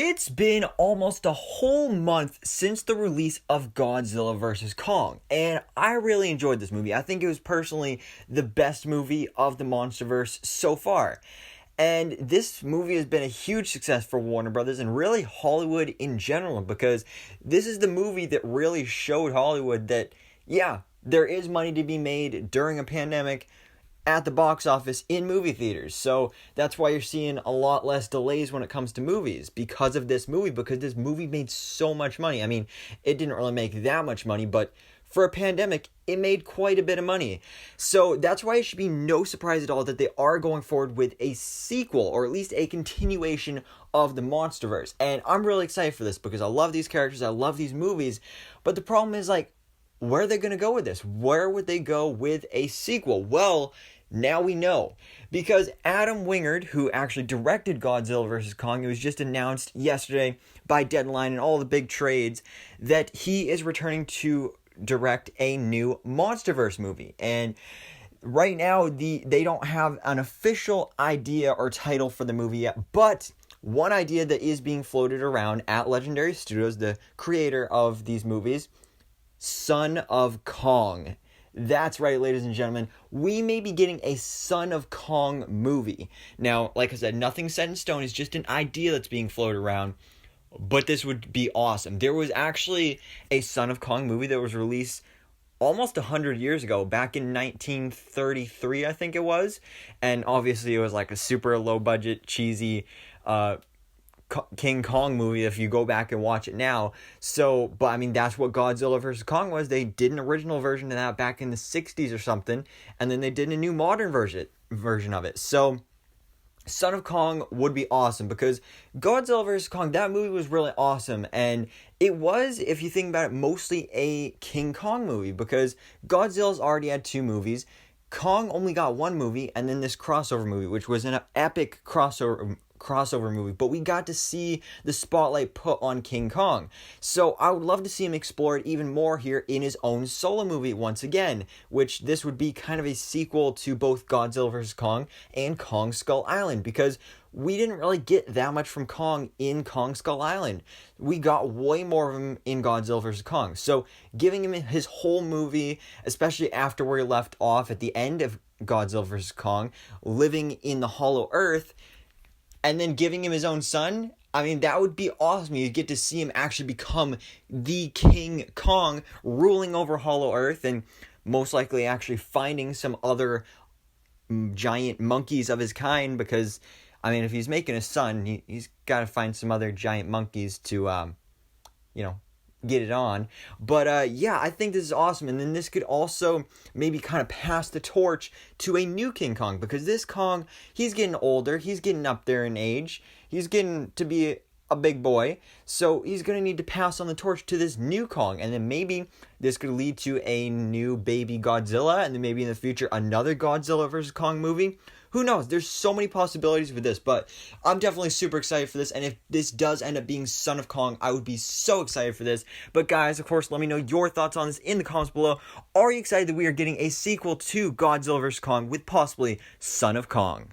It's been almost a whole month since the release of Godzilla Vs. Kong, and I really enjoyed this movie. I think it was personally the best movie of the MonsterVerse so far. And this movie has been a huge success for Warner Brothers and really Hollywood in general, because this is the movie that really showed Hollywood that, yeah, there is money to be made during a pandemic at the box office in movie theaters. So that's why you're seeing a lot less delays when it comes to movies because of this movie, because this movie made so much money. I mean, it didn't really make that much money, but for a pandemic, it made quite a bit of money. So that's why it should be no surprise at all that they are going forward with a sequel, or at least a continuation of the MonsterVerse. And I'm really excited for this because I love these characters, I love these movies, but the problem is, like, where are they going to go with this? Where would they go with a sequel? Well, now we know. Because Adam Wingard, who actually directed Godzilla vs. Kong, it was just announced yesterday by Deadline and all the big trades that he is returning to direct a new MonsterVerse movie. And right now, they don't have an official idea or title for the movie yet, but one idea that is being floated around at Legendary Studios, the creator of these movies, Son of Kong. That's right, ladies and gentlemen. We may be getting a Son of Kong movie. Now, like I said, nothing set in stone. It's just an idea that's being floated around. But this would be awesome. There was actually a Son of Kong movie that was released almost 100 years ago, back in 1933, I think it was. And obviously it was like a super low-budget, cheesy King Kong movie if you go back and watch it now. So, but I mean, that's what Godzilla vs. Kong was. They did an original version of that back in the 60s or something, and then they did a new modern version of it. So, Son of Kong would be awesome, because Godzilla vs. Kong, that movie was really awesome, and it was, if you think about it, mostly a King Kong movie, because Godzilla's already had 2 movies. Kong only got 1 movie, and then this crossover movie, which was an epic crossover movie, but we got to see the spotlight put on King Kong. So I would love to see him explore it even more here in his own solo movie once again, which this would be kind of a sequel to both Godzilla vs. Kong and Kong Skull Island, because we didn't really get that much from Kong in Kong Skull Island. We got way more of him in Godzilla vs. Kong. So giving him his whole movie, especially after where he left off at the end of Godzilla vs. Kong, living in the Hollow Earth, and then giving him his own son, I mean, that would be awesome. You get to see him actually become the King Kong, ruling over Hollow Earth, and most likely actually finding some other giant monkeys of his kind, because, I mean, if he's making a son, he's got to find some other giant monkeys to, get it on. But yeah, I think this is awesome. And then this could also maybe kind of pass the torch to a new King Kong, because this Kong, he's getting older, he's getting up there in age, he's getting to be a big boy, so he's going to need to pass on the torch to this new Kong, and then maybe this could lead to a new baby Godzilla, and then maybe in the future another Godzilla vs. Kong movie. Who knows? There's so many possibilities with this, but I'm definitely super excited for this, and if this does end up being Son of Kong, I would be so excited for this. But guys, of course, let me know your thoughts on this in the comments below. Are you excited that we are getting a sequel to Godzilla vs. Kong with possibly Son of Kong?